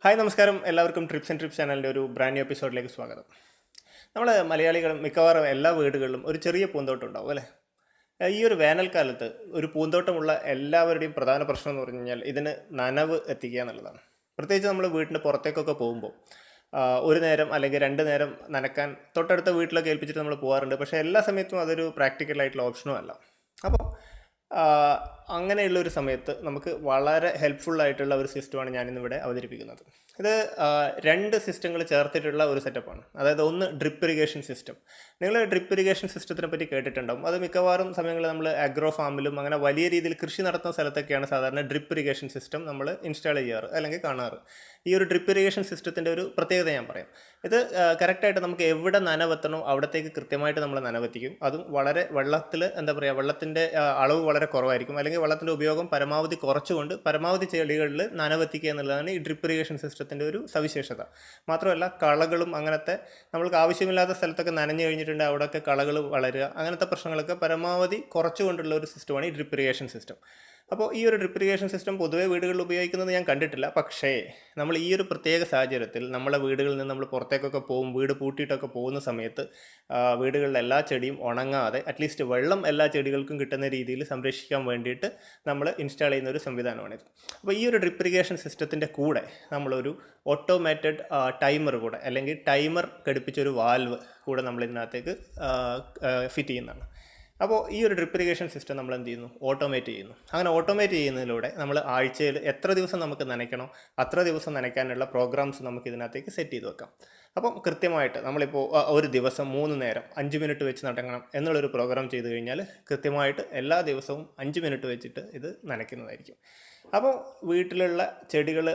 Hi നമസ്കാരം, എല്ലാവർക്കും TRIPS and TRIPS ചാനലിൻ്റെ ഒരു ബ്രാൻഡ് ന്യൂ എപ്പിസോഡിലേക്ക് സ്വാഗതം. നമ്മൾ മലയാളികളും മിക്കവാറും എല്ലാ വീടുകളിലും ഒരു ചെറിയ പൂന്തോട്ടം ഉണ്ടാവും അല്ലേ. ഈ ഒരു വേനൽക്കാലത്ത് ഒരു പൂന്തോട്ടമുള്ള എല്ലാവരുടെയും പ്രധാന പ്രശ്നം എന്ന് പറഞ്ഞു കഴിഞ്ഞാൽ ഇതിന് നനവ് എത്തിക്കുക എന്നുള്ളതാണ്. പ്രത്യേകിച്ച് നമ്മൾ വീട്ടിന് പുറത്തേക്കൊക്കെ പോകുമ്പോൾ ഒരു നേരം അല്ലെങ്കിൽ 2 നേരം നനക്കാൻ തൊട്ടടുത്ത വീട്ടിലൊക്കെ ഏൽപ്പിച്ചിട്ട് നമ്മൾ പോകാറുണ്ട്. പക്ഷേ എല്ലാ സമയത്തും അതൊരു പ്രാക്ടിക്കലായിട്ടുള്ള ഓപ്ഷനും അല്ല. അപ്പോൾ അങ്ങനെയുള്ളൊരു സമയത്ത് നമുക്ക് വളരെ ഹെൽപ്ഫുള്ളായിട്ടുള്ള ഒരു സിസ്റ്റമാണ് ഞാനിന്നിവിടെ അവതരിപ്പിക്കുന്നത്. ഇത് 2 സിസ്റ്റങ്ങൾ ചേർത്തിട്ടുള്ള ഒരു സെറ്റപ്പാണ്. അതായത് ഒന്ന് ഡ്രിപ്പ് ഇറിഗേഷൻ സിസ്റ്റം. നിങ്ങൾ ഡ്രിപ്പ് ഇറിഗേഷൻ സിസ്റ്റത്തിനെ പറ്റി കേട്ടിട്ടുണ്ടാകും. അത് മിക്കവാറും സമയങ്ങളിൽ നമ്മൾ അഗ്രോ ഫാമിലും അങ്ങനെ വലിയ രീതിയിൽ കൃഷി നടത്തുന്ന സ്ഥലത്തൊക്കെയാണ് സാധാരണ ഡ്രിപ്പ് ഇറിഗേഷൻ സിസ്റ്റം നമ്മൾ ഇൻസ്റ്റാൾ ചെയ്യാറ് അല്ലെങ്കിൽ കാണാറ്. ഈ ഒരു ഡ്രിപ്പ് ഇറിഗേഷൻ സിസ്റ്റത്തിൻ്റെ ഒരു പ്രത്യേകത ഞാൻ പറയാം. ഇത് കറക്റ്റായിട്ട് നമുക്ക് എവിടെ നനവെത്തണോ അവിടത്തേക്ക് കൃത്യമായിട്ട് നമ്മൾ നനവെത്തിക്കും. അതും വളരെ വെള്ളത്തിൻ്റെ അളവ് വളരെ കുറവായിരിക്കും, അല്ലെങ്കിൽ വെള്ളത്തിൻ്റെ ഉപയോഗം പരമാവധി കുറച്ചുകൊണ്ട് പരമാവധി ചെടികളിൽ നനവെത്തിക്കുക എന്നുള്ളതാണ് ഈ ഡ്രിപ്പ് ഇറിഗേഷൻ സിസ്റ്റത്തിൻ്റെ ഒരു സവിശേഷത. മാത്രമല്ല കളകളും അങ്ങനത്തെ നമ്മൾക്ക് ആവശ്യമില്ലാത്ത സ്ഥലത്തൊക്കെ നനഞ്ഞു കഴിഞ്ഞിട്ടുണ്ടെങ്കിൽ അവിടെയൊക്കെ കളകൾ വളരുക, അങ്ങനത്തെ പ്രശ്നങ്ങളൊക്കെ പരമാവധി കുറച്ചുകൊണ്ടുള്ള ഒരു സിസ്റ്റമാണ് ഈ ഡ്രിപ്പ് ഇറിഗേഷൻ സിസ്റ്റം. അപ്പോൾ ഈ ഒരു ഡ്രിപ്പ് ഇറിഗേഷൻ സിസ്റ്റം പൊതുവേ വീടുകളിൽ ഉപയോഗിക്കുന്നത് ഞാൻ കണ്ടിട്ടില്ല. പക്ഷേ നമ്മൾ ഈ ഒരു പ്രത്യേക സാഹചര്യത്തിൽ നമ്മളെ വീടുകളിൽ നിന്ന് നമ്മൾ പുറത്തേക്കൊക്കെ പോകും, വീട് പൂട്ടിയിട്ടൊക്കെ പോകുന്ന സമയത്ത് വീടുകളിലെ എല്ലാ ചെടിയും ഉണങ്ങാതെ അറ്റ്ലീസ്റ്റ് വെള്ളം എല്ലാ ചെടികൾക്കും കിട്ടുന്ന രീതിയിൽ സംരക്ഷിക്കാൻ വേണ്ടിയിട്ട് നമ്മൾ ഇൻസ്റ്റാൾ ചെയ്യുന്ന ഒരു സംവിധാനമാണിത്. അപ്പോൾ ഈ ഒരു ഡ്രിപ്പ് ഇറിഗേഷൻ സിസ്റ്റത്തിൻ്റെ കൂടെ നമ്മളൊരു ഓട്ടോമാറ്റഡ് ടൈമർ കൂടെ, അല്ലെങ്കിൽ ടൈമർ ഘടിപ്പിച്ചൊരു വാൽവ് കൂടെ നമ്മൾ ഇതിനകത്തേക്ക് ഫിറ്റ് ചെയ്യുന്നതാണ്. അപ്പോൾ ഈ ഒരു ഡ്രിപ്പ് ഇറിഗേഷൻ സിസ്റ്റം നമ്മൾ എന്ത് ചെയ്യുന്നു, ഓട്ടോമേറ്റ് ചെയ്യുന്നു. അങ്ങനെ ഓട്ടോമേറ്റ് ചെയ്യുന്നതിലൂടെ നമ്മൾ ആഴ്ചയിൽ എത്ര ദിവസം നമുക്ക് നനയ്ക്കണോ അത്ര ദിവസം നനയ്ക്കാനുള്ള പ്രോഗ്രാംസ് നമുക്ക് ഇതിനകത്തേക്ക് സെറ്റ് ചെയ്ത് വെക്കാം. അപ്പം കൃത്യമായിട്ട് നമ്മളിപ്പോൾ ഒരു ദിവസം 3 നേരം 5 മിനിറ്റ് വെച്ച് നടക്കണം എന്നുള്ളൊരു പ്രോഗ്രാം ചെയ്ത് കഴിഞ്ഞാൽ കൃത്യമായിട്ട് എല്ലാ ദിവസവും 5 മിനിറ്റ് വെച്ചിട്ട് ഇത് നനയ്ക്കുന്നതായിരിക്കും. അപ്പോൾ വീട്ടിലുള്ള ചെടികൾ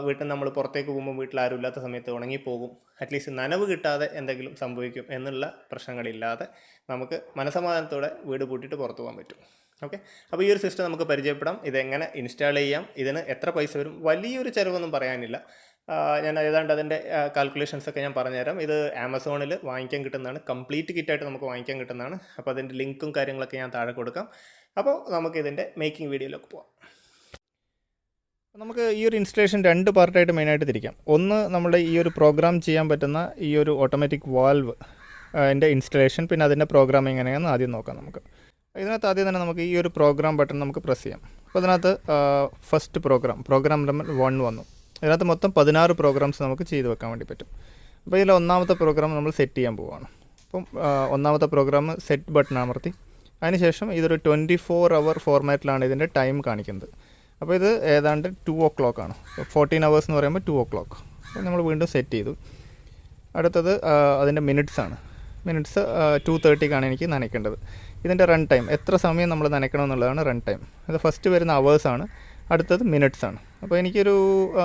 വീട്ടിൽ നമ്മൾ പുറത്തേക്ക് പോകുമ്പോൾ വീട്ടിൽ ആരും ഇല്ലാത്ത സമയത്ത് ഉണങ്ങിപ്പോകും, അറ്റ്ലീസ്റ്റ് നനവ് കിട്ടാതെ എന്തെങ്കിലും സംഭവിക്കും എന്നുള്ള പ്രശ്നങ്ങളില്ലാതെ നമുക്ക് മനസമാധാനത്തോടെ വീട് പൂട്ടിയിട്ട് പുറത്തു പോകാൻ പറ്റും. ഓക്കെ, അപ്പോൾ ഈ ഒരു സിസ്റ്റം നമുക്ക് പരിചയപ്പെടാം. ഇതെങ്ങനെ ഇൻസ്റ്റാൾ ചെയ്യാം, ഇതിന് എത്ര പൈസ വരും, വലിയൊരു ചിലവൊന്നും പറയാനില്ല. ഞാൻ ഏതാണ്ട് അതിൻ്റെ കാൽക്കുലേഷൻസൊക്കെ ഞാൻ പറഞ്ഞുതരാം. ഇത് ആമസോണിൽ വാങ്ങിക്കാൻ കിട്ടുന്നതാണ്, കംപ്ലീറ്റ് കിറ്റായിട്ട് നമുക്ക് വാങ്ങിക്കാൻ കിട്ടുന്നതാണ്. അപ്പോൾ അതിൻ്റെ ലിങ്കും കാര്യങ്ങളൊക്കെ ഞാൻ താഴെ കൊടുക്കാം. അപ്പോൾ നമുക്കിതിൻ്റെ മേക്കിംഗ് വീഡിയോയിലേക്ക് പോകാം. നമുക്ക് ഈ ഒരു ഇൻസ്റ്റലേഷൻ 2 പാർട്ടായിട്ട് മെയിനായിട്ട് തിരിക്കാം. ഒന്ന്, നമ്മുടെ ഈ ഒരു പ്രോഗ്രാം ചെയ്യാൻ പറ്റുന്ന ഈ ഒരു ഓട്ടോമാറ്റിക് വാൽവ് അതിൻ്റെ ഇൻസ്റ്റലേഷൻ, പിന്നെ അതിൻ്റെ പ്രോഗ്രാമിങ് എങ്ങനെയാണെന്ന് ആദ്യം നോക്കാം. നമുക്ക് ഇതിനകത്ത് ആദ്യം തന്നെ നമുക്ക് ഈ ഒരു പ്രോഗ്രാം ബട്ടൺ നമുക്ക് പ്രസ് ചെയ്യാം. അപ്പോൾ അതിനകത്ത് ഫസ്റ്റ് പ്രോഗ്രാം നമ്പർ 1 വന്നു. ഇതിനകത്ത് മൊത്തം 16 പ്രോഗ്രാംസ് നമുക്ക് ചെയ്ത് വെക്കാൻ വേണ്ടി പറ്റും. അപ്പോൾ ഇതിൽ ഒന്നാമത്തെ പ്രോഗ്രാം നമ്മൾ സെറ്റ് ചെയ്യാൻ പോവുകയാണ്. അപ്പം ഒന്നാമത്തെ പ്രോഗ്രാം സെറ്റ് ബട്ടൺ അമർത്തി അതിനുശേഷം ഇതൊരു 24 അവർ ഫോർമാറ്റിലാണ് ഇതിൻ്റെ ടൈം കാണിക്കുന്നത്. അപ്പോൾ ഇത് ഏതാണ്ട് 2 o'clock ആണ്. 14 hours എന്ന് പറയുമ്പോൾ 2 o'clock. അപ്പോൾ നമ്മൾ വീണ്ടും സെറ്റ് ചെയ്തു. അടുത്തത് അതിൻ്റെ മിനിറ്റ്സാണ്. മിനിറ്റ്സ് 2:30ക്കാണ് എനിക്ക് നനയ്ക്കേണ്ടത്. ഇതിൻ്റെ റൺ ടൈം, എത്ര സമയം നമ്മൾ നനയ്ക്കണം എന്നുള്ളതാണ് റൺ ടൈം. ഇത് ഫസ്റ്റ് വരുന്ന അവേഴ്സാണ്, അടുത്തത് മിനിറ്റ്സാണ്. അപ്പോൾ എനിക്കൊരു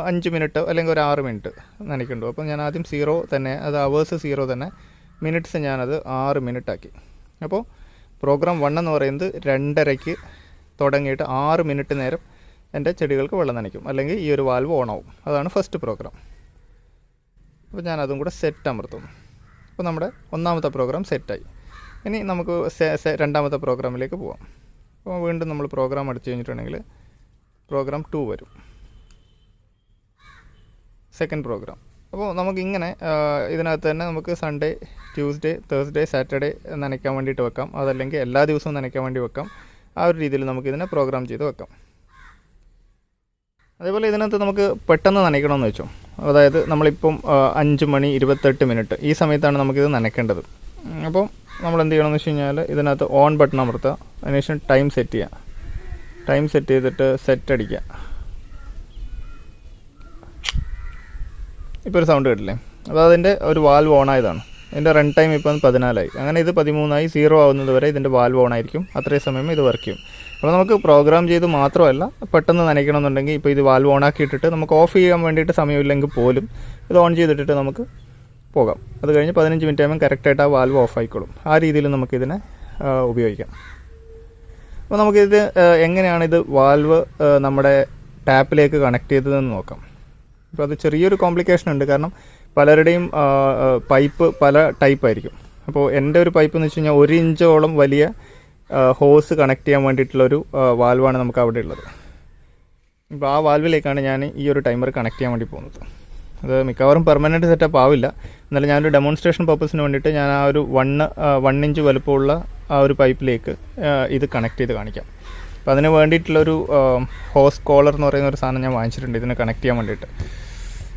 5 മിനിറ്റ് അല്ലെങ്കിൽ ഒരു 6 മിനിറ്റ് നനയ്ക്കേണ്ടു. അപ്പോൾ ഞാൻ ആദ്യം 0 തന്നെ, അത് അവേഴ്സ് 0 തന്നെ, മിനിറ്റ്സ് ഞാനത് 6 മിനിറ്റ് ആക്കി. അപ്പോൾ പ്രോഗ്രാം 1 എന്ന് പറയുന്നത് 2:30ക്ക് തുടങ്ങിയിട്ട് 6 മിനിറ്റ് നേരം എൻ്റെ ചെടികൾക്ക് വെള്ളം നനയ്ക്കും, അല്ലെങ്കിൽ ഈ ഒരു വാൽവ് ഓണാവും. അതാണ് ഫസ്റ്റ് പ്രോഗ്രാം. അപ്പോൾ ഞാനതും കൂടെ സെറ്റ് അമർത്തുന്നു. അപ്പോൾ നമ്മുടെ ഒന്നാമത്തെ പ്രോഗ്രാം സെറ്റായി. ഇനി നമുക്ക് രണ്ടാമത്തെ പ്രോഗ്രാമിലേക്ക് പോവാം. അപ്പോൾ വീണ്ടും നമ്മൾ പ്രോഗ്രാം അടിച്ചു കഴിഞ്ഞിട്ടുണ്ടെങ്കിൽ പ്രോഗ്രാം 2 വരും, സെക്കൻഡ് പ്രോഗ്രാം. അപ്പോൾ നമുക്കിങ്ങനെ ഇതിനകത്ത് തന്നെ നമുക്ക് സൺഡേ, ട്യൂസ്ഡേ, തേഴ്സ്ഡേ, സാറ്റർഡേ നനയ്ക്കാൻ വേണ്ടിയിട്ട് വെക്കാം. അതല്ലെങ്കിൽ എല്ലാ ദിവസവും നനയ്ക്കാൻ വേണ്ടി വെക്കാം. ആ ഒരു രീതിയിൽ നമുക്കിതിനെ പ്രോഗ്രാം ചെയ്ത് വെക്കാം. അതേപോലെ ഇതിനകത്ത് നമുക്ക് പെട്ടെന്ന് നനയ്ക്കണമെന്ന് വെച്ചോ, അതായത് നമ്മളിപ്പം 5:28 ഈ സമയത്താണ് നമുക്കിത് നനയ്ക്കേണ്ടത്. അപ്പം നമ്മൾ എന്ത് ചെയ്യണമെന്ന് വെച്ച് കഴിഞ്ഞാൽ ഇതിനകത്ത് ഓൺ ബട്ടൺ അമർത്തുക, അതിനുശേഷം ടൈം സെറ്റ് ചെയ്യുക. ടൈം സെറ്റ് ചെയ്തിട്ട് സെറ്റ് അടിക്കുക. ഇപ്പോൾ ഒരു സൗണ്ട് കേട്ടില്ലേ, അപ്പോൾ അതിൻ്റെ ഒരു വാൽവ് ഓണായതാണ്. ഇതിൻ്റെ റൺ ടൈം ഇപ്പം 14 അങ്ങനെ ഇത് 13 0 ആവുന്നത് വരെ ഇതിൻ്റെ വാൽവ് ഓണായിരിക്കും. അത്രയും സമയം ഇത് വർക്ക് ചെയ്യും. അപ്പോൾ നമുക്ക് പ്രോഗ്രാം ചെയ്ത് മാത്രമല്ല, പെട്ടെന്ന് നനയ്ക്കണമെന്നുണ്ടെങ്കിൽ ഇപ്പോൾ ഇത് വാൽവ് ഓണാക്കിയിട്ടിട്ട് നമുക്ക് ഓഫ് ചെയ്യാൻ വേണ്ടിയിട്ട് സമയമില്ലെങ്കിൽ പോലും ഇത് ഓൺ ചെയ്തിട്ടിട്ട് നമുക്ക് പോകാം. അത് കഴിഞ്ഞ് 15 മിനിറ്റ് ആകുമ്പോൾ കറക്റ്റായിട്ട് ആ വാൽവ് ഓഫ് ആയിക്കോളും. ആ രീതിയിൽ നമുക്കിതിനെ ഉപയോഗിക്കാം. അപ്പോൾ നമുക്കിത് എങ്ങനെയാണിത് വാൽവ് നമ്മുടെ ടാപ്പിലേക്ക് കണക്ട് ചെയ്തതെന്ന് നോക്കാം. അപ്പോൾ അത് ചെറിയൊരു കോംപ്ലിക്കേഷൻ ഉണ്ട്, കാരണം പലരുടെയും പൈപ്പ് പല ടൈപ്പായിരിക്കും. അപ്പോൾ എൻ്റെ ഒരു പൈപ്പ് എന്ന് വെച്ച് കഴിഞ്ഞാൽ 1 ഇഞ്ചോളം വലിയ ഹോസ് കണക്ട് ചെയ്യാൻ വേണ്ടിയിട്ടുള്ളൊരു വാൽവാണ് നമുക്ക് അവിടെ ഉള്ളത്. ഇപ്പോൾ ആ വാൽവിലേക്കാണ് ഞാൻ ഈ ഒരു ടൈമർ കണക്ട് ചെയ്യാൻ വേണ്ടി പോകുന്നത്. അത് മിക്കവാറും പെർമനൻറ്റ് സെറ്റപ്പ് ആവില്ല. എന്നാലും ഞാനൊരു ഡെമോൺസ്ട്രേഷൻ പർപ്പസിന് വേണ്ടിയിട്ട് ഞാൻ ആ ഒരു 1 ഇഞ്ച് വലുപ്പമുള്ള ആ ഒരു പൈപ്പിലേക്ക് ഇത് കണക്ട് ചെയ്ത് കാണിക്കാം. അപ്പോൾ അതിന് വേണ്ടിയിട്ടുള്ളൊരു ഹോസ് കോളർ എന്ന് പറയുന്ന ഒരു സാധനം ഞാൻ വാങ്ങിച്ചിട്ടുണ്ട് ഇതിനെ കണക്ട് ചെയ്യാൻ വേണ്ടിയിട്ട്.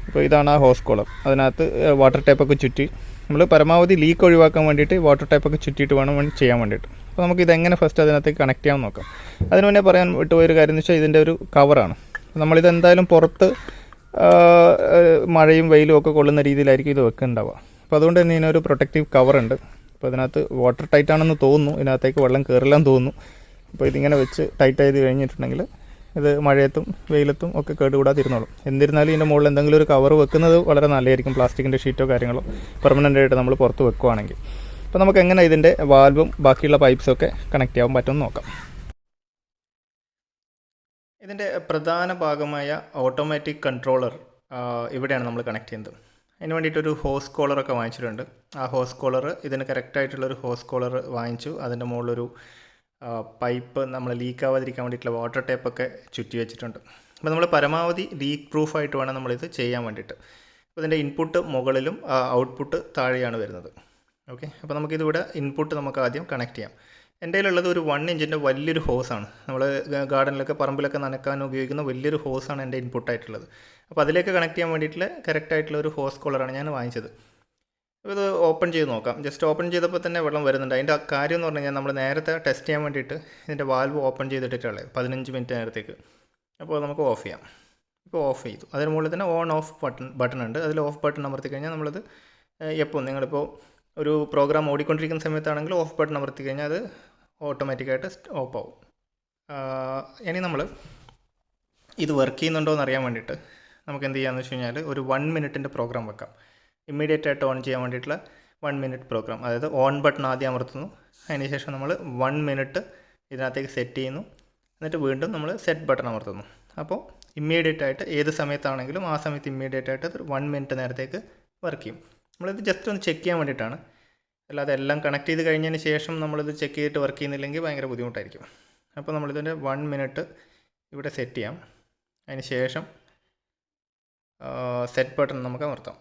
അപ്പോൾ ഇതാണ് ആ ഹോസ് കോളർ. അതിനകത്ത് വാട്ടർ ടൈപ്പൊക്കെ ചുറ്റി നമ്മൾ പരമാവധി ലീക്ക് ഒഴിവാക്കാൻ വേണ്ടിയിട്ട് വാട്ടർ ടൈപ്പൊക്കെ ചുറ്റിയിട്ട് വേണം ചെയ്യാൻ വേണ്ടിയിട്ട്. അപ്പോൾ നമുക്ക് ഇതെങ്ങനെ ഫസ്റ്റ് അതിനകത്തേക്ക് കണക്ട് ചെയ്യാൻ നോക്കാം. അതിന് മുന്നേ പറയാൻ വിട്ടുപോയൊരു കാര്യം എന്ന് വെച്ചാൽ ഇതിൻ്റെ ഒരു കവറാണ്. നമ്മളിതെന്തായാലും പുറത്ത് മഴയും വെയിലും ഒക്കെ കൊള്ളുന്ന രീതിയിലായിരിക്കും ഇത് വെക്കുന്നുണ്ടാവുക. അപ്പോൾ അതുകൊണ്ട് തന്നെ ഇതിനൊരു പ്രൊട്ടക്റ്റീവ് കവറുണ്ട്. അപ്പോൾ ഇതിനകത്ത് വാട്ടർ ടൈറ്റ് ആണെന്ന് തോന്നുന്നു, ഇതിനകത്തേക്ക് വെള്ളം കയറില്ലാന്ന് തോന്നുന്നു. അപ്പോൾ ഇതിങ്ങനെ വെച്ച് ടൈറ്റ് ചെയ്ത് കഴിഞ്ഞിട്ടുണ്ടെങ്കിൽ ഇത് മഴയത്തും വെയിലത്തും ഒക്കെ കേടുകൂടാതിരുന്നോളും. എന്നിരുന്നാലും ഇതിൻ്റെ മുകളിൽ എന്തെങ്കിലും ഒരു കവർ വെക്കുന്നത് വളരെ നല്ലതായിരിക്കും, പ്ലാസ്റ്റിക്കിൻ്റെ ഷീറ്റോ കാര്യങ്ങളോ പെർമനൻ്റ് ആയിട്ട് നമ്മൾ പുറത്ത് വെക്കുകയാണെങ്കിൽ. അപ്പോൾ നമുക്ക് എങ്ങനെ ഇതിൻ്റെ വാൽവും ബാക്കിയുള്ള പൈപ്പ്സൊക്കെ കണക്ട് ചെയ്യാൻ പറ്റുമെന്ന് നോക്കാം. ഇതിൻ്റെ പ്രധാന ഭാഗമായ ഓട്ടോമാറ്റിക് കൺട്രോളർ ഇവിടെയാണ് നമ്മൾ കണക്ട് ചെയ്യുന്നത്. അതിന് വേണ്ടിയിട്ടൊരു ഹോസ് കോളറൊക്കെ വാങ്ങിച്ചിട്ടുണ്ട്. ആ ഹോസ് കോളർ ഇതിന് കറക്റ്റായിട്ടുള്ളൊരു ഹോസ് കോളർ വാങ്ങിച്ചു. അതിൻ്റെ മുകളിലൊരു പൈപ്പ് നമ്മൾ ലീക്ക് ആവാതിരിക്കാൻ വേണ്ടിയിട്ടുള്ള വാട്ടർ ടേപ്പൊക്കെ ചുറ്റി വെച്ചിട്ടുണ്ട്. അപ്പോൾ നമ്മൾ പരമാവധി ലീക്ക് പ്രൂഫായിട്ട് വേണം നമ്മളിത് ചെയ്യാൻ വേണ്ടിയിട്ട്. അപ്പോൾ ഇതിൻ്റെ ഇൻപുട്ട് മുകളിലും ഔട്ട്പുട്ട് താഴെയാണ് വരുന്നത്. ഓക്കെ, അപ്പോൾ നമുക്കിതിവിടെ ഇൻപുട്ട് നമുക്ക് ആദ്യം കണക്ട് ചെയ്യാം. എൻ്റെ കയ്യിലുള്ളത് ഒരു 1 ഇഞ്ചിൻ്റെ വലിയൊരു ഹോസാണ്. നമ്മൾ ഗാർഡനിലൊക്കെ പറമ്പിലൊക്കെ നനക്കാൻ ഉപയോഗിക്കുന്ന വലിയൊരു ഹോസാണ് എൻ്റെ ഇൻപുട്ടായിട്ടുള്ളത്. അപ്പോൾ അതിലേക്ക് കണക്ട് ചെയ്യാൻ വേണ്ടിയിട്ടുള്ള കറക്റ്റായിട്ടുള്ള ഒരു ഹോസ് കോളറാണ് ഞാൻ വാങ്ങിച്ചത്. അപ്പോൾ ഇത് ഓപ്പൺ ചെയ്ത് നോക്കാം. ജസ്റ്റ് ഓപ്പൺ ചെയ്തപ്പോൾ തന്നെ വെള്ളം വരുന്നുണ്ട്. അതിൻ്റെ കാര്യം എന്ന് പറഞ്ഞു കഴിഞ്ഞാൽ നമ്മൾ നേരത്തെ ടെസ്റ്റ് ചെയ്യാൻ വേണ്ടിയിട്ട് ഇതിൻ്റെ വാൽവ് ഓപ്പൺ ചെയ്തിട്ടുള്ളത് 15 മിനിറ്റ് നേരത്തേക്ക്. അപ്പോൾ നമുക്ക് ഓഫ് ചെയ്യാം. ഇപ്പോൾ ഓഫ് ചെയ്തു. അതിന് മുകളിൽ തന്നെ ഓൺ ഓഫ് ബട്ടൺ ഉണ്ട്. അതിൽ ഓഫ് ബട്ടൺ അമർത്തി കഴിഞ്ഞാൽ നമ്മളത് എപ്പോൾ നിങ്ങളിപ്പോൾ ഒരു പ്രോഗ്രാം ഓടിക്കൊണ്ടിരിക്കുന്ന സമയത്താണെങ്കിൽ ഓഫ് ബട്ടൺ അമർത്തി കഴിഞ്ഞാൽ അത് ഓട്ടോമാറ്റിക്കായിട്ട് ഓഫ് ആവും. ഇനി നമ്മൾ ഇത് വർക്ക് ചെയ്യുന്നുണ്ടോ എന്ന് അറിയാൻ വേണ്ടിയിട്ട് നമുക്ക് എന്ത് ചെയ്യാമെന്ന് വെച്ച് കഴിഞ്ഞാൽ ഒരു 1 മിനിറ്റിൻ്റെ പ്രോഗ്രാം വെക്കാം. ഇമ്മീഡിയറ്റ് ആയിട്ട് ഓൺ ചെയ്യാൻ വേണ്ടിയിട്ടുള്ള 1 മിനിറ്റ് പ്രോഗ്രാം. അതായത് ഓൺ ബട്ടൺ ആദ്യം അമർത്തുന്നു. അതിനുശേഷം നമ്മൾ 1 മിനിറ്റ് ഇതിനകത്തേക്ക് സെറ്റ് ചെയ്യുന്നു. എന്നിട്ട് വീണ്ടും നമ്മൾ സെറ്റ് ബട്ടൺ അമർത്തുന്നു. അപ്പോൾ ഇമ്മീഡിയറ്റ് ആയിട്ട് ഏത് സമയത്താണെങ്കിലും ആ സമയത്ത് ഇമ്മീഡിയറ്റ് ആയിട്ട് 1 മിനിറ്റ് നേരത്തേക്ക് വർക്ക് ചെയ്യും. നമ്മളിത് ജസ്റ്റ് ഒന്ന് ചെക്ക് ചെയ്യാൻ വേണ്ടിയിട്ടാണ്. അല്ലാതെ എല്ലാം കണക്ട് ചെയ്ത് കഴിഞ്ഞതിന് ശേഷം നമ്മളിത് ചെക്ക് ചെയ്തിട്ട് വർക്ക് ചെയ്യുന്നില്ലെങ്കിൽ ഭയങ്കര ബുദ്ധിമുട്ടായിരിക്കും. അപ്പോൾ നമ്മളിതിൻ്റെ 1 മിനിറ്റ് ഇവിടെ സെറ്റ് ചെയ്യാം. അതിന് ശേഷം സെറ്റ് ബട്ടൺ നമുക്ക് അമർത്താം.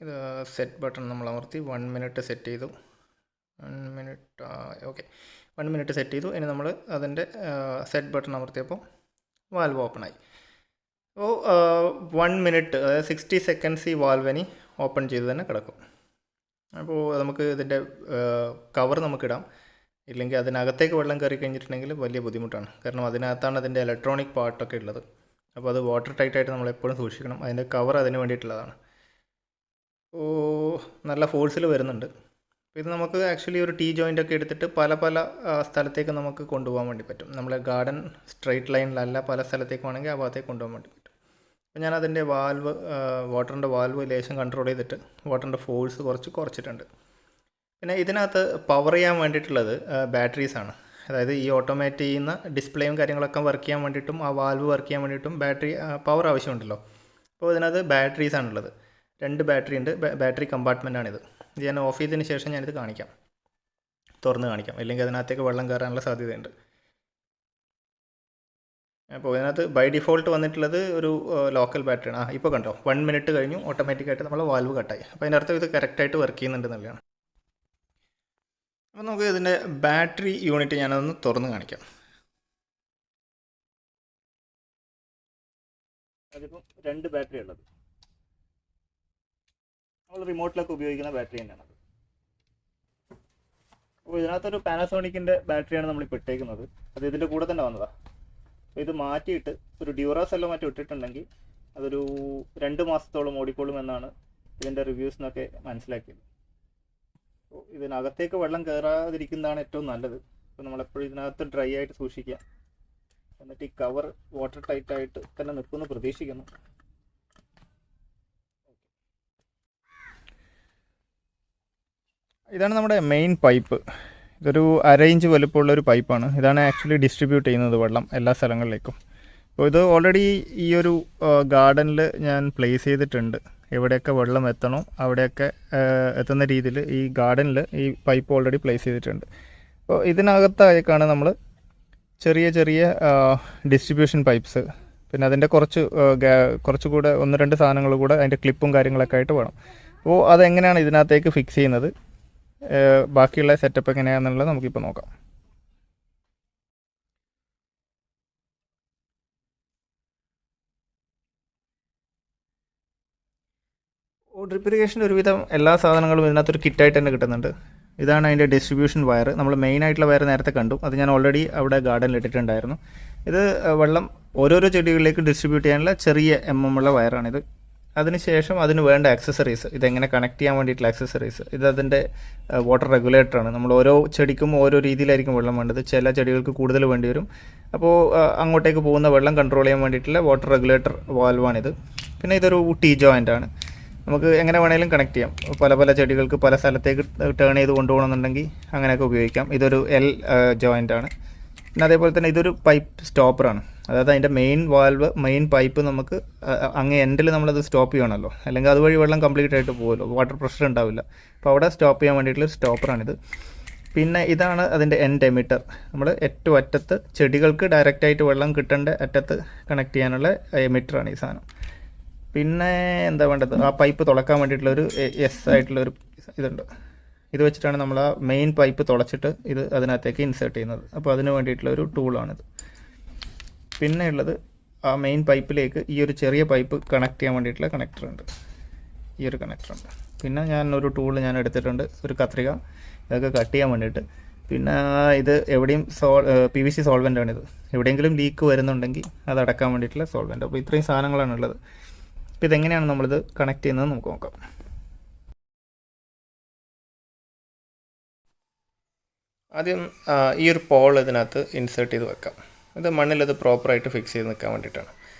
ഇത് സെറ്റ് ബട്ടൺ നമ്മൾ അമർത്തി 1 മിനിറ്റ് സെറ്റ് ചെയ്തു. 1 മിനിറ്റ് ഓക്കെ, 1 മിനിറ്റ് സെറ്റ് ചെയ്തു. ഇനി നമ്മൾ അതിൻ്റെ സെറ്റ് ബട്ടൺ അമർത്തിയപ്പോൾ വാൽവ് ഓപ്പണായി. അപ്പോൾ 1 മിനിറ്റ് അതായത് 60 സെക്കൻഡ്സ് ഈ വാൽവിനി ഓപ്പൺ ചെയ്ത് തന്നെ കിടക്കും. അപ്പോൾ നമുക്ക് ഇതിൻ്റെ കവർ നമുക്കിടാം. ഇല്ലെങ്കിൽ അതിനകത്തേക്ക് വെള്ളം കയറി കഴിഞ്ഞിട്ടുണ്ടെങ്കിൽ വലിയ ബുദ്ധിമുട്ടാണ്. കാരണം അതിനകത്താണ് അതിൻ്റെ ഇലക്ട്രോണിക് പാർട്ടൊക്കെ ഉള്ളത്. അപ്പോൾ അത് വാട്ടർ ടൈറ്റായിട്ട് നമ്മൾ എപ്പോഴും സൂക്ഷിക്കണം. അതിൻ്റെ കവർ അതിന് വേണ്ടിയിട്ടുള്ളതാണ്. നല്ല ഫോഴ്സിൽ വരുന്നുണ്ട്. ഇത് നമുക്ക് ആക്ച്വലി ഒരു ടീ ജോയിൻ്റ് ഒക്കെ എടുത്തിട്ട് പല പല സ്ഥലത്തേക്ക് നമുക്ക് കൊണ്ടുപോകാൻ വേണ്ടി പറ്റും. നമ്മളെ ഗാർഡൻ സ്ട്രെയിറ്റ് ലൈനിലല്ല, പല സ്ഥലത്തേക്ക് വേണമെങ്കിൽ ആ ഭാഗത്തേക്ക് കൊണ്ടുപോകാൻ വേണ്ടി പറ്റും. അപ്പോൾ ഞാൻ അതിൻ്റെ വാൽവ് വാട്ടറിൻ്റെ വാൽവ് ലേശം കൺട്രോൾ ചെയ്തിട്ട് വാട്ടറിൻ്റെ ഫോഴ്സ് കുറച്ചിട്ടുണ്ട്. പിന്നെ ഇതിനകത്ത് പവർ ചെയ്യാൻ വേണ്ടിയിട്ടുള്ളത് ബാറ്ററീസാണ്. അതായത് ഈ ഓട്ടോമാറ്റ് ചെയ്യുന്ന ഡിസ്പ്ലേയും കാര്യങ്ങളൊക്കെ വർക്ക് ചെയ്യാൻ വേണ്ടിയിട്ടും ആ വാൽവ് വർക്ക് ചെയ്യാൻ വേണ്ടിയിട്ടും ബാറ്ററി പവർ ആവശ്യമുണ്ടല്ലോ. അപ്പോൾ ഇതിനകത്ത് ബാറ്ററീസാണുള്ളത്. 2 ബാറ്ററി ഉണ്ട്. ബാറ്ററി കമ്പാർട്ട്മെൻറ്റാണിത്. ഇത് ഞാൻ ഓഫ് ചെയ്തതിന് ശേഷം ഞാനിത് കാണിക്കാം, തുറന്ന് കാണിക്കാം. ഇല്ലെങ്കിൽ അതിനകത്തേക്ക് വെള്ളം കയറാനുള്ള സാധ്യതയുണ്ട്. അപ്പോൾ ഇതിനകത്ത് ബൈ ഡിഫോൾട്ട് വന്നിട്ടുള്ളത് ഒരു ലോക്കൽ ബാറ്ററിയാണ്. ഇപ്പോൾ കണ്ടോ 1 മിനിറ്റ് കഴിഞ്ഞു, ഓട്ടോമാറ്റിക്കായിട്ട് നമ്മൾ വാൽവ് കട്ടായി. അപ്പോൾ അതിൻ്റെ അർത്ഥം ഇത് കറക്റ്റായിട്ട് വർക്ക് ചെയ്യുന്നുണ്ട് എന്നുള്ളതാണ്. അപ്പോൾ നമുക്ക് ഇതിൻ്റെ ബാറ്ററി യൂണിറ്റ് ഞാനതൊന്ന് തുറന്ന് കാണിക്കാം. അതിപ്പോൾ 2 ബാറ്ററി ഉള്ളത്. നമ്മൾ റിമോട്ടിലൊക്കെ ഉപയോഗിക്കുന്ന ബാറ്ററി തന്നെയാണ്. അപ്പോൾ ഇതിനകത്തൊരു പാനസോണിക്കിൻ്റെ ബാറ്ററിയാണ് നമ്മളിപ്പോൾ ഇട്ടേക്കുന്നത്. അത് ഇതിൻ്റെ കൂടെ തന്നെ വന്നതാണ്. അപ്പോൾ ഇത് മാറ്റിയിട്ട് ഒരു ഡ്യൂറാസെല്ലോ മറ്റും ഇട്ടിട്ടുണ്ടെങ്കിൽ അതൊരു 2 മാസത്തോളം ഓടിക്കോളും എന്നാണ് ഇതിൻ്റെ റിവ്യൂസിനൊക്കെ മനസ്സിലാക്കിയത്. അപ്പോൾ ഇതിനകത്തേക്ക് വെള്ളം കയറാതിരിക്കുന്നതാണ് ഏറ്റവും നല്ലത്. അപ്പോൾ നമ്മളെപ്പോഴും ഇതിനകത്ത് ഡ്രൈ ആയിട്ട് സൂക്ഷിക്കുക. എന്നിട്ട് ഈ കവർ വാട്ടർ ടൈറ്റായിട്ട് തന്നെ നിൽക്കുമെന്ന് പ്രതീക്ഷിക്കുന്നു. ഇതാണ് നമ്മുടെ മെയിൻ പൈപ്പ്. ഇതൊരു 1/2 ഇഞ്ച് വലുപ്പമുള്ളൊരു പൈപ്പാണ്. ഇതാണ് ആക്ച്വലി ഡിസ്ട്രിബ്യൂട്ട് ചെയ്യുന്നത് വെള്ളം എല്ലാ സ്ഥലങ്ങളിലേക്കും. അപ്പോൾ ഇത് ഓൾറെഡി ഈ ഒരു ഗാർഡനിൽ ഞാൻ പ്ലേസ് ചെയ്തിട്ടുണ്ട്. എവിടെയൊക്കെ വെള്ളം എത്തണോ അവിടെയൊക്കെ എത്തുന്ന രീതിയിൽ ഈ ഗാർഡനിൽ ഈ പൈപ്പ് ഓൾറെഡി പ്ലേസ് ചെയ്തിട്ടുണ്ട്. അപ്പോൾ ഇതിനകത്തായേക്കാണ് നമ്മൾ ചെറിയ ചെറിയ ഡിസ്ട്രിബ്യൂഷൻ പൈപ്പ്സ്, പിന്നെ അതിൻ്റെ കുറച്ചുകൂടെ ഒന്ന് രണ്ട് സാധനങ്ങൾ കൂടെ അതിൻ്റെ ക്ലിപ്പും കാര്യങ്ങളൊക്കെ ആയിട്ട് വേണം. അപ്പോൾ അതെങ്ങനെയാണ് ഇതിനകത്തേക്ക് ഫിക്സ് ചെയ്യുന്നത്, ബാക്കിയുള്ള സെറ്റപ്പ് എങ്ങനെയാണെന്നുള്ളത് നമുക്കിപ്പോൾ നോക്കാം. ഡ്രിപ്പ് ഇറിഗേഷൻ്റെ ഒരുവിധം എല്ലാ സാധനങ്ങളും ഇതിനകത്തൊരു കിറ്റായിട്ട് തന്നെ കിട്ടുന്നുണ്ട്. ഇതാണ് അതിൻ്റെ ഡിസ്ട്രിബ്യൂഷൻ വയർ. നമ്മൾ മെയിൻ ആയിട്ടുള്ള വയർ നേരത്തെ കണ്ടു, അത് ഞാൻ ഓൾറെഡി അവിടെ ഗാർഡനിൽ ഇട്ടിട്ടുണ്ടായിരുന്നു. ഇത് വെള്ളം ഓരോരോ ചെടികളിലേക്ക് ഡിസ്ട്രിബ്യൂട്ട് ചെയ്യാനുള്ള ചെറിയ ഉള്ള വയറാണിത്. അതിനുശേഷം അതിന് വേണ്ട ആക്സസറീസ്, ഇതെങ്ങനെ കണക്ട് ചെയ്യാൻ വേണ്ടിയിട്ടുള്ള ആക്സസറീസ്, ഇത് അതിൻ്റെ വാട്ടർ റെഗുലേറ്ററാണ്. നമ്മൾ ഓരോ ചെടിക്കും ഓരോ രീതിയിലായിരിക്കും വെള്ളം വേണ്ടത്. ചില ചെടികൾക്ക് കൂടുതൽ വേണ്ടി വരും. അപ്പോൾ അങ്ങോട്ടേക്ക് പോകുന്ന വെള്ളം കൺട്രോൾ ചെയ്യാൻ വേണ്ടിയിട്ടുള്ള വാട്ടർ റെഗുലേറ്റർ വാൽവാണിത്. പിന്നെ ഇതൊരു ടീ ജോയിൻ്റ് ആണ്. നമുക്ക് എങ്ങനെ വേണമെങ്കിലും കണക്ട് ചെയ്യാം. പല പല ചെടികൾക്ക് പല സ്ഥലത്തേക്ക് ടേൺ ചെയ്ത് കൊണ്ടുപോകണമെന്നുണ്ടെങ്കിൽ അങ്ങനെയൊക്കെ ഉപയോഗിക്കാം. ഇതൊരു എൽ ജോയിൻ്റ് ആണ്. പിന്നെ അതേപോലെ തന്നെ ഇതൊരു പൈപ്പ് സ്റ്റോപ്പറാണ്. അതായത് അതിൻ്റെ മെയിൻ പൈപ്പ് നമുക്ക് അങ്ങേ എൻഡിൽ നമ്മളത് സ്റ്റോപ്പ് ചെയ്യണമല്ലോ, അല്ലെങ്കിൽ അതുവഴി വെള്ളം കംപ്ലീറ്റ് ആയിട്ട് പോകുമല്ലോ, വാട്ടർ പ്രഷർ ഉണ്ടാവില്ല. അപ്പോൾ അവിടെ സ്റ്റോപ്പ് ചെയ്യാൻ വേണ്ടിയിട്ടുള്ള സ്റ്റോപ്പറാണിത്. പിന്നെ ഇതാണ് അതിൻ്റെ എൻഡ് എമിറ്റർ. നമ്മൾ ഏറ്റവും അറ്റത്ത് ചെടികൾക്ക് ഡയറക്റ്റായിട്ട് വെള്ളം കിട്ടേണ്ട അറ്റത്ത് കണക്ട് ചെയ്യാനുള്ള എമിറ്ററാണ് ഈ സാധനം. പിന്നെ എന്താ വേണ്ടത്, ആ പൈപ്പ് തുളക്കാൻ വേണ്ടിയിട്ടുള്ളൊരു ആയിട്ടുള്ളൊരു ഇതുണ്ട്. ഇത് വെച്ചിട്ടാണ് നമ്മൾ ആ മെയിൻ പൈപ്പ് തുളച്ചിട്ട് ഇത് അതിനകത്തേക്ക് ഇൻസേർട്ട് ചെയ്യുന്നത്. അപ്പോൾ അതിന് വേണ്ടിയിട്ടുള്ളൊരു ടൂളാണിത്. പിന്നെ ഉള്ളത് ആ മെയിൻ പൈപ്പിലേക്ക് ഈ ഒരു ചെറിയ പൈപ്പ് കണക്ട് ചെയ്യാൻ വേണ്ടിയിട്ടുള്ള കണക്ടറുണ്ട്. ഈ ഒരു കണക്ടറുണ്ട്. പിന്നെ ഞാനൊരു ടൂൾ ഞാൻ എടുത്തിട്ടുണ്ട്, ഒരു കത്രിക, ഇതൊക്കെ കട്ട് ചെയ്യാൻ വേണ്ടിയിട്ട്. പിന്നെ ഇത് എവിടെയും PVC സോൾവെൻ്റാണിത്. എവിടെയെങ്കിലും ലീക്ക് വരുന്നുണ്ടെങ്കിൽ അത് അടക്കാൻ വേണ്ടിയിട്ടുള്ള സോൾവെൻ്റ്. അപ്പോൾ ഇത്രയും സാധനങ്ങളാണുള്ളത്. അപ്പോൾ ഇതെങ്ങനെയാണ് നമ്മളിത് കണക്ട് ചെയ്യുന്നത് നമുക്ക് നോക്കാം. ആദ്യം ഈ ഒരു പോൾ ഇതിനകത്ത് ഇൻസേർട്ട് ചെയ്ത് വെക്കാം. ഇത് മണ്ണിലത് പ്രോപ്പറായിട്ട് ഫിക്സ് ചെയ്ത് നിൽക്കാൻ വേണ്ടിയിട്ടാണ്.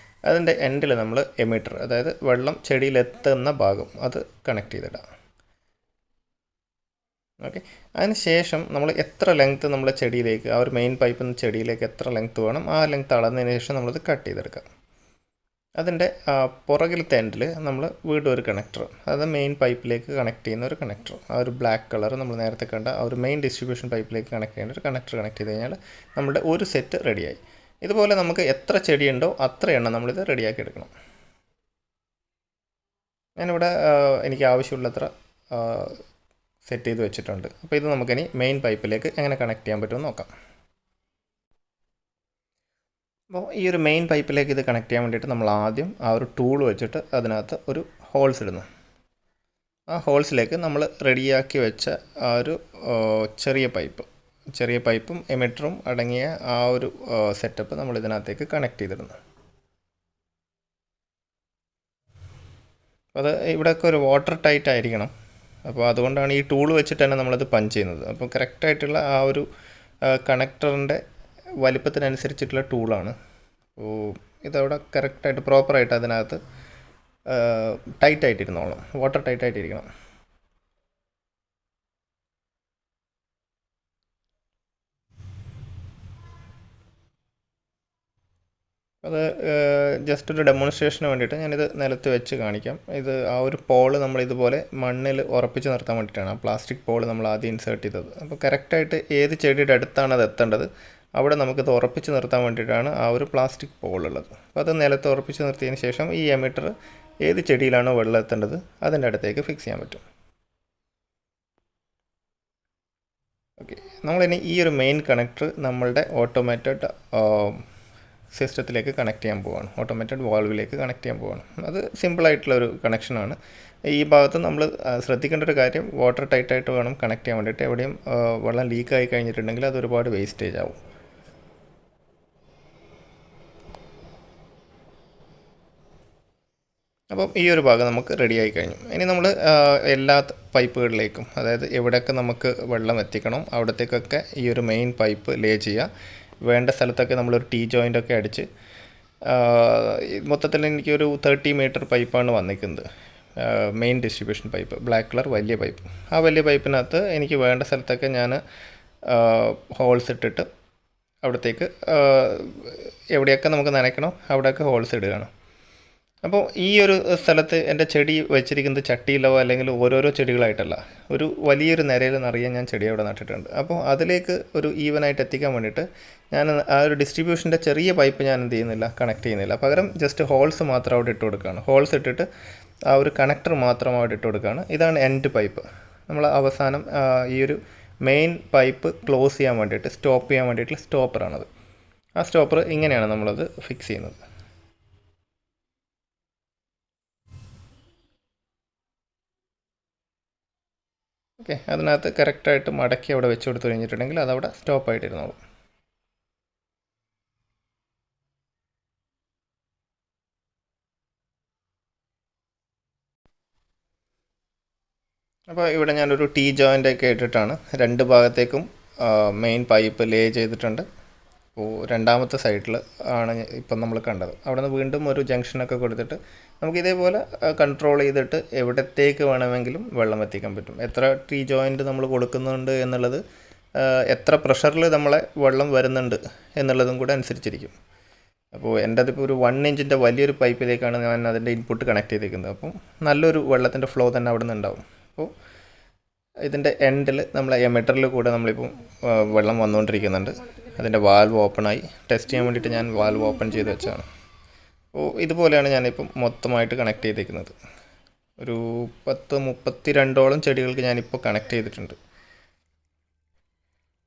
അതിൻ്റെ എൻഡിൽ നമ്മൾ എമിറ്റർ, അതായത് വെള്ളം ചെടിയിലെത്തുന്ന ഭാഗം, അത് കണക്ട് ചെയ്തിടാം. ഓക്കെ. അതിന് ശേഷം നമ്മൾ എത്ര ലെങ്ത്ത് നമ്മൾ ചെടിയിലേക്ക്, ആ ഒരു മെയിൻ പൈപ്പിൽ നിന്ന് ചെടിയിലേക്ക് എത്ര ലെങ്ത്ത് വേണം, ആ ലെങ്ത്ത് അളന്നതിന് ശേഷം നമ്മളത് കട്ട് ചെയ്തെടുക്കാം. അതിൻ്റെ പുറകിലത്തെ എൻഡിൽ നമ്മൾ വീണ്ടും ഒരു കണക്ടർ, അത് മെയിൻ പൈപ്പിലേക്ക് കണക്ട് ചെയ്യുന്ന ഒരു കണക്ടർ, ആ ഒരു ബ്ലാക്ക് കളർ നമ്മൾ നേരത്തെ കണ്ട ആ ഒരു മെയിൻ ഡിസ്ട്രിബ്യൂഷൻ പൈപ്പിലേക്ക് കണക്ട് ചെയ്യേണ്ട ഒരു കണക്ടർ കണക്ട് ചെയ്ത് കഴിഞ്ഞാൽ നമ്മുടെ ഒരു സെറ്റ് റെഡിയായി. ഇതുപോലെ നമുക്ക് എത്ര ചെടിയുണ്ടോ അത്ര എണ്ണം നമ്മളിത് റെഡിയാക്കി എടുക്കണം. ഞാനിവിടെ എനിക്ക് ആവശ്യമുള്ളത്ര സെറ്റ് ചെയ്ത് വെച്ചിട്ടുണ്ട്. അപ്പോൾ ഇത് നമുക്കിനി മെയിൻ പൈപ്പിലേക്ക് എങ്ങനെ കണക്ട് ചെയ്യാൻ പറ്റുമെന്ന് നോക്കാം. അപ്പോൾ ഈ ഒരു മെയിൻ പൈപ്പിലേക്ക് ഇത് കണക്ട് ചെയ്യാൻ വേണ്ടിയിട്ട് നമ്മൾ ആദ്യം ആ ഒരു ടൂൾ വെച്ചിട്ട് അതിനകത്ത് ഒരു ഹോൾസ് ഇടുന്നു. ആ ഹോൾസിലേക്ക് നമ്മൾ റെഡിയാക്കി വെച്ച ആ ഒരു ചെറിയ പൈപ്പും എമിറ്ററും അടങ്ങിയ ആ ഒരു സെറ്റപ്പ് നമ്മൾ ഇതിനകത്തേക്ക് കണക്ട് ചെയ്തിടുന്നു. അത് ഇവിടെയൊക്കെ ഒരു വാട്ടർ ടൈറ്റ് ആയിരിക്കണം. അപ്പോൾ അതുകൊണ്ടാണ് ഈ ടൂൾ വെച്ചിട്ട് തന്നെ നമ്മളത് പഞ്ച് ചെയ്യുന്നത്. അപ്പോൾ കറക്റ്റായിട്ടുള്ള ആ ഒരു കണക്ടറിൻ്റെ വലിപ്പത്തിനനുസരിച്ചിട്ടുള്ള ടൂളാണ്. അപ്പോൾ ഇതവിടെ കറക്റ്റായിട്ട് പ്രോപ്പറായിട്ട് അതിനകത്ത് ടൈറ്റായിട്ടിരുന്നോളണം, വാട്ടർ ടൈറ്റായിട്ടിരിക്കണം. അത് ജസ്റ്റ് ഒരു ഡെമോൺസ്ട്രേഷന് വേണ്ടിയിട്ട് ഞാനിത് നിലത്ത് വെച്ച് കാണിക്കാം. ഇത് ആ ഒരു പോള് നമ്മളിതുപോലെ മണ്ണിൽ ഉറപ്പിച്ച് നിർത്താൻ വേണ്ടിയിട്ടാണ് ആ പ്ലാസ്റ്റിക് പോള് നമ്മൾ ആദ്യം ഇൻസേർട്ട് ചെയ്തത്. അപ്പോൾ കറക്റ്റായിട്ട് ഏത് ചെടിയുടെ അടുത്താണ് അത് എത്തേണ്ടത് അവിടെ നമുക്കിത് ഉറപ്പിച്ച് നിർത്താൻ വേണ്ടിയിട്ടാണ് ആ ഒരു പ്ലാസ്റ്റിക് പോളുള്ളത്. അപ്പോൾ അത് നിലത്ത് ഉറപ്പിച്ച് നിർത്തിയതിന് ശേഷം ഈ എമിറ്റർ ഏത് ചെടിയിലാണോ വെള്ളം എത്തേണ്ടത് അതിൻ്റെ അടുത്തേക്ക് ഫിക്സ് ചെയ്യാൻ പറ്റും. ഓക്കെ. നമ്മളിനി ഈ ഒരു മെയിൻ കണക്ടർ നമ്മളുടെ ഓട്ടോമാറ്റഡ് സിസ്റ്റത്തിലേക്ക് കണക്ട് ചെയ്യാൻ പോവുകയാണ്, ഓട്ടോമാറ്റഡ് വാൾവിലേക്ക് കണക്ട് ചെയ്യാൻ പോവുകയാണ്. അത് സിമ്പിളായിട്ടുള്ളൊരു കണക്ഷനാണ്. ഈ ഭാഗത്ത് നമ്മൾ ശ്രദ്ധിക്കേണ്ട ഒരു കാര്യം, വാട്ടർ ടൈറ്റായിട്ട് വേണം കണക്ട് ചെയ്യാൻ വേണ്ടിയിട്ട്. എവിടെയും വെള്ളം ലീക്കായി കഴിഞ്ഞിട്ടുണ്ടെങ്കിൽ അത് ഒരുപാട് വേസ്റ്റേജ് ആവും. അപ്പം ഈ ഒരു ഭാഗം നമുക്ക് റെഡിയായി കഴിഞ്ഞു. ഇനി നമ്മൾ എല്ലാ പൈപ്പുകളിലേക്കും, അതായത് എവിടെയൊക്കെ നമുക്ക് വെള്ളം എത്തിക്കണം അവിടത്തേക്കൊക്കെ ഈ ഒരു മെയിൻ പൈപ്പ് ലേ ചെയ്യുക. വേണ്ട സ്ഥലത്തൊക്കെ നമ്മളൊരു ടീ ജോയിൻ്റൊക്കെ അടിച്ച്, മൊത്തത്തിൽ എനിക്കൊരു 30 മീറ്റർ പൈപ്പാണ് വന്നിരിക്കുന്നത്, main distribution pipe, black colour വലിയ പൈപ്പ്. ആ വലിയ പൈപ്പിനകത്ത് എനിക്ക് വേണ്ട സ്ഥലത്തൊക്കെ ഞാൻ ഹോൾസ് ഇട്ടിട്ട് അവിടത്തേക്ക് എവിടെയൊക്കെ നമുക്ക് നനയ്ക്കണോ അവിടെയൊക്കെ ഹോൾസ് ഇടുകയാണ്. അപ്പോൾ ഈ ഒരു സ്ഥലത്ത് എൻ്റെ ചെടി വെച്ചിരിക്കുന്നത് ചട്ടിയിലോ അല്ലെങ്കിൽ ഓരോരോ ചെടികളായിട്ടല്ല, ഒരു വലിയൊരു നിരയിൽ നിറയെ ഞാൻ ചെടി അവിടെ നട്ടിട്ടുണ്ട്. അപ്പോൾ അതിലേക്ക് ഒരു ഈവനായിട്ട് എത്തിക്കാൻ വേണ്ടിയിട്ട് ഞാൻ ആ ഒരു ഡിസ്ട്രിബ്യൂഷൻ്റെ ചെറിയ പൈപ്പ് ഞാൻ എന്ത് ചെയ്യുന്നില്ല, കണക്ട് ചെയ്യുന്നില്ല. പകരം ജസ്റ്റ് ഹോൾസ് മാത്രം അവിടെ ഇട്ട് കൊടുക്കുകയാണ്. ഹോൾസ് ഇട്ടിട്ട് ആ ഒരു കണക്ടർ മാത്രം അവിടെ ഇട്ട് കൊടുക്കുകയാണ്. ഇതാണ് എൻഡ് പൈപ്പ്. നമ്മൾ അവസാനം ഈ ഒരു മെയിൻ പൈപ്പ് ക്ലോസ് ചെയ്യാൻ വേണ്ടിയിട്ട്, സ്റ്റോപ്പ് ചെയ്യാൻ വേണ്ടിയിട്ടുള്ള സ്റ്റോപ്പറാണത്. ആ സ്റ്റോപ്പർ ഇങ്ങനെയാണ് നമ്മളത് ഫിക്സ് ചെയ്യുന്നത്. ഓക്കെ, അതിനകത്ത് കറക്റ്റായിട്ട് മടക്കി അവിടെ വെച്ച് കൊടുത്തു കഴിഞ്ഞിട്ടുണ്ടെങ്കിൽ അതവിടെ സ്റ്റോപ്പായിട്ടിരുന്നോളും. അപ്പോൾ ഇവിടെ ഞാനൊരു ടീ ജോയിൻ്റൊക്കെ ഇട്ടിട്ടാണ് രണ്ട് ഭാഗത്തേക്കും മെയിൻ പൈപ്പ് ലേ ചെയ്തിട്ടുണ്ട്. അപ്പോൾ രണ്ടാമത്തെ സൈഡിൽ ആണ് ഇപ്പം നമ്മൾ കണ്ടത്. അവിടെ നിന്ന് വീണ്ടും ഒരു ജംഗ്ഷനൊക്കെ കൊടുത്തിട്ട് നമുക്ക് ഇതേപോലെ കൺട്രോൾ ചെയ്തിട്ട് എവിടത്തേക്ക് വേണമെങ്കിലും വെള്ളം എത്തിക്കാൻ പറ്റും. എത്ര ടീ ജോയിൻ്റ് നമ്മൾ കൊടുക്കുന്നുണ്ട് എന്നുള്ളത്, എത്ര പ്രഷറിൽ നമ്മളെ വെള്ളം വരുന്നുണ്ട് എന്നുള്ളതും കൂടെ അനുസരിച്ചിരിക്കും. അപ്പോൾ എൻ്റെ അതിപ്പോൾ ഒരു 1 ഇഞ്ചിൻ്റെ വലിയൊരു പൈപ്പിലേക്കാണ് ഞാൻ അതിൻ്റെ ഇൻപുട്ട് കണക്ട് ചെയ്തിരിക്കുന്നത്. അപ്പം നല്ലൊരു വെള്ളത്തിൻ്റെ ഫ്ലോ തന്നെ അവിടെ നിന്ന് ഉണ്ടാവും. അപ്പോൾ ഇതിൻ്റെ എൻഡിൽ നമ്മൾ എമിറ്ററിൽ കൂടെ നമ്മളിപ്പം വെള്ളം വന്നുകൊണ്ടിരിക്കുന്നുണ്ട്. അതിൻ്റെ വാൽവ് ഓപ്പണായി. ടെസ്റ്റ് ചെയ്യാൻ വേണ്ടിയിട്ട് ഞാൻ വാൽവ് ഓപ്പൺ ചെയ്ത് വെച്ചാണ്. അപ്പോൾ ഇതുപോലെയാണ് ഞാനിപ്പം മൊത്തമായിട്ട് കണക്ട് ചെയ്തിരിക്കുന്നത്. ഒരു 32ഓളം ചെടികൾക്ക് ഞാനിപ്പോൾ കണക്ട് ചെയ്തിട്ടുണ്ട്.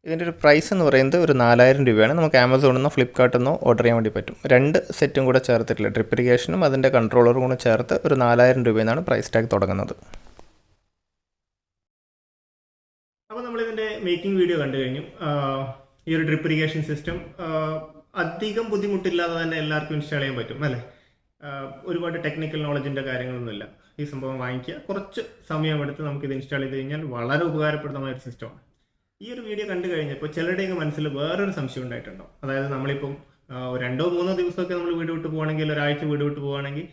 ഇതിൻ്റെ ഒരു പ്രൈസ് എന്ന് പറയുന്നത് ഒരു 4000 രൂപയാണ്. നമുക്ക് ആമസോണിൽ നിന്നോ ഫ്ലിപ്കാർട്ടിൽ നിന്നോ ഓർഡർ ചെയ്യാൻ വേണ്ടി പറ്റും. 2 സെറ്റും കൂടെ ചേർത്തിട്ടില്ല, ഡ്രിപ്പ് ഇറിഗേഷനും അതിൻ്റെ കൺട്രോളറും കൂടെ ചേർത്ത് ഒരു 4000 രൂപയെന്നാണ് പ്രൈസ് ടാഗ് തുടങ്ങുന്നത്. അപ്പോൾ നമ്മളിതിൻ്റെ മേക്കിംഗ് വീഡിയോ കണ്ടു കഴിഞ്ഞു. ഈ ഒരു ഡ്രിപ്പ് ഇറിഗേഷൻ സിസ്റ്റം അധികം ബുദ്ധിമുട്ടില്ലാതെ തന്നെ എല്ലാവർക്കും ഇൻസ്റ്റാൾ ചെയ്യാൻ പറ്റും അല്ലേ. ഒരുപാട് ടെക്നിക്കൽ നോളജിൻ്റെ കാര്യങ്ങളൊന്നുമില്ല. ഈ സംഭവം വാങ്ങിക്കുക, കുറച്ച് സമയമെടുത്ത് നമുക്കിത് ഇൻസ്റ്റാൾ ചെയ്ത് കഴിഞ്ഞാൽ വളരെ ഉപകാരപ്രദമായ ഒരു സിസ്റ്റമാണ്. ഈ ഒരു വീഡിയോ കണ്ടു കഴിഞ്ഞപ്പോൾ ചിലരുടെയൊക്കെ മനസ്സിൽ വേറൊരു സംശയം ഉണ്ടായിട്ടുണ്ടോ. അതായത് നമ്മളിപ്പം 2-3 ദിവസമൊക്കെ നമ്മൾ വീട് വിട്ട് പോവുകയാണെങ്കിൽ, ഒരാഴ്ച വീട് വിട്ട് പോവുകയാണെങ്കിൽ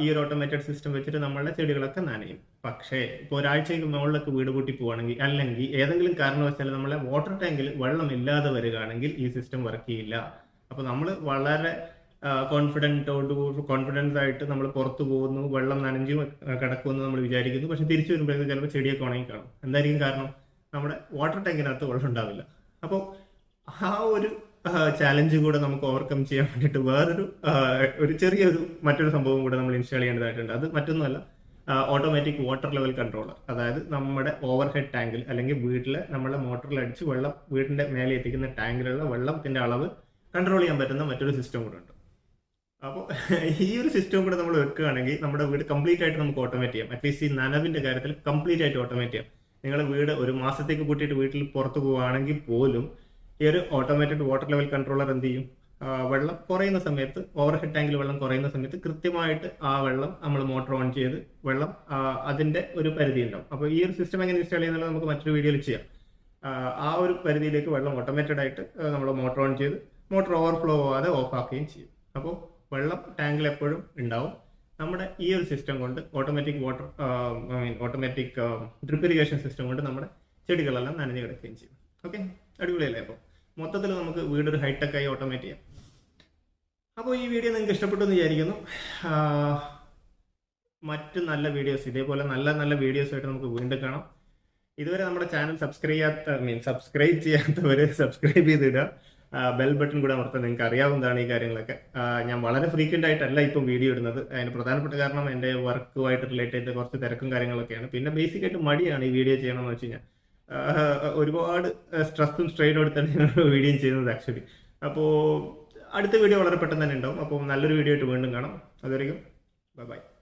ഈ ഒരു ഓട്ടോമേറ്റഡ് സിസ്റ്റം വെച്ചിട്ട് നമ്മളുടെ ചെടികളൊക്കെ നനയും. പക്ഷേ ഇപ്പോൾ ഒരാഴ്ചയ്ക്ക് മുകളിലൊക്കെ വീട് കൂട്ടി പോവുകയാണെങ്കിൽ, അല്ലെങ്കിൽ ഏതെങ്കിലും കാരണവശാൽ നമ്മളെ വാട്ടർ ടാങ്കിൽ വെള്ളം ഇല്ലാതെ വരികയാണെങ്കിൽ ഈ സിസ്റ്റം വർക്ക് ചെയ്യില്ല. അപ്പോൾ നമ്മൾ വളരെ കോൺഫിഡൻസ് ആയിട്ട് നമ്മൾ പുറത്ത് പോകുന്നു, വെള്ളം നനഞ്ഞു കിടക്കുമെന്ന് നമ്മൾ വിചാരിക്കുന്നു. പക്ഷെ തിരിച്ചു വരുമ്പോഴേക്കും ചിലപ്പോൾ ചെടിയൊക്കെ ഉണങ്ങി കാണും. എന്തായിരിക്കും കാരണം? നമ്മുടെ വാട്ടർ ടാങ്കിനകത്ത് വെള്ളം ഉണ്ടാവില്ല. അപ്പോൾ ആ ഒരു ചാലഞ്ച് കൂടെ നമുക്ക് ഓവർകം ചെയ്യാൻ വേണ്ടിയിട്ട് വേറൊരു ചെറിയൊരു മറ്റൊരു സംഭവം കൂടെ നമ്മൾ ഇൻസ്റ്റാൾ ചെയ്യേണ്ടതായിട്ടുണ്ട്. അത് മറ്റൊന്നുമല്ല, ഓട്ടോമാറ്റിക് വാട്ടർ ലെവൽ കൺട്രോളർ. അതായത് നമ്മുടെ ഓവർ ഹെഡ് ടാങ്കിൽ അല്ലെങ്കിൽ വീട്ടിലെ നമ്മളെ മോട്ടറിൽ അടിച്ച് വെള്ളം വീടിൻ്റെ മേലെ എത്തിക്കുന്ന ടാങ്കിലുള്ള വെള്ളത്തിൻ്റെ അളവ് കൺട്രോൾ ചെയ്യാൻ പറ്റുന്ന മറ്റൊരു സിസ്റ്റം കൂടെ ഉണ്ട്. അപ്പോൾ ഈ ഒരു സിസ്റ്റം കൂടെ നമ്മൾ വെക്കുകയാണെങ്കിൽ നമ്മുടെ വീട് കംപ്ലീറ്റ് ആയിട്ട് നമുക്ക് ഓട്ടോമേറ്റ് ചെയ്യാം. അറ്റ്ലീസ്റ്റ് ഈ നനവിൻ്റെ കാര്യത്തിൽ കംപ്ലീറ്റ് ആയിട്ട് ഓട്ടോമേറ്റ് ചെയ്യാം. നിങ്ങൾ വീട് ഒരു മാസത്തേക്ക് കൂട്ടിയിട്ട് വീട്ടിൽ പുറത്ത് പോവുകയാണെങ്കിൽ പോലും ഈ ഒരു ഓട്ടോമേറ്റഡ് വാട്ടർ ലെവൽ കൺട്രോളർ എന്ത് ചെയ്യും? വെള്ളം കുറയുന്ന സമയത്ത്, ഓവർ ഹെഡ് ടാങ്കിൽ വെള്ളം കുറയുന്ന സമയത്ത് കൃത്യമായിട്ട് ആ വെള്ളം നമ്മൾ മോട്ടർ ഓൺ ചെയ്ത് വെള്ളം അതിൻ്റെ ഒരു പരിധി ഉണ്ടാവും. അപ്പോൾ ഈ ഒരു സിസ്റ്റം എങ്ങനെ ഇൻസ്റ്റാൾ ചെയ്യുന്നത് നമുക്ക് മറ്റൊരു വീഡിയോയിൽ ചെയ്യാം. ആ ഒരു പരിധിയിലേക്ക് വെള്ളം ഓട്ടോമേറ്റഡ് ആയിട്ട് നമ്മൾ മോട്ടർ ഓൺ ചെയ്ത് മോട്ടർ ഓവർഫ്ലോ ആവാതെ ഓഫ് ആക്കുകയും ചെയ്യും. അപ്പോൾ വെള്ളം ടാങ്കിൽ എപ്പോഴും ഉണ്ടാവും. നമ്മുടെ ഈ ഒരു സിസ്റ്റം കൊണ്ട് ഓട്ടോമാറ്റിക് ഡ്രിപ്പ് ഇറിഗേഷൻ സിസ്റ്റം കൊണ്ട് നമ്മുടെ ചെടികളെല്ലാം നനഞ്ഞു കിടക്കുകയും ചെയ്യും. ഓക്കെ, അടിപൊളിയല്ലേ? അപ്പോൾ മൊത്തത്തിൽ നമുക്ക് വീടൊരു ഹൈടെക് ആയി ഓട്ടോമേറ്റ് ചെയ്യാം. അപ്പോൾ ഈ വീഡിയോ നിങ്ങൾക്ക് ഇഷ്ടപ്പെട്ടു എന്ന് വിചാരിക്കുന്നു. മറ്റ് നല്ല വീഡിയോസ്, ഇതേപോലെ നല്ല നല്ല വീഡിയോസായിട്ട് നമുക്ക് വീണ്ടും കാണാം. ഇതുവരെ നമ്മുടെ ചാനൽ സബ്സ്ക്രൈബ് ചെയ്യാത്തവർ സബ്സ്ക്രൈബ് ചെയ്തിടുക. ബെൽ ബട്ടൺ കൂടെ അമർത്താൻ നിങ്ങൾക്ക് അറിയാവുന്നതാണ് ഈ കാര്യങ്ങളൊക്കെ. ഞാൻ വളരെ ഫ്രീക്വൻ്റ് ആയിട്ടല്ല ഇപ്പം വീഡിയോ ഇടുന്നത്. അതിന് പ്രധാനപ്പെട്ട കാരണം എൻ്റെ വർക്കുമായിട്ട് റിലേറ്റ് ചെയ്ത് കുറച്ച് തിരക്കും കാര്യങ്ങളൊക്കെയാണ്. പിന്നെ ബേസിക് ആയിട്ട് മടിയാണ് ഈ വീഡിയോ ചെയ്യണമെന്ന് വെച്ച് കഴിഞ്ഞാൽ. ഒരുപാട് സ്ട്രെസ്സും സ്ട്രെയിനും എടുത്താണ് ഞാൻ വീഡിയോ ചെയ്യുന്നത് ആക്ച്വലി. അപ്പോൾ അടുത്ത വീഡിയോ വളരെ പെട്ടെന്ന് തന്നെ ഉണ്ടാവും. അപ്പോൾ നല്ലൊരു വീഡിയോ ആയിട്ട് വീണ്ടും കാണാം. അതുവരെയും ബൈ.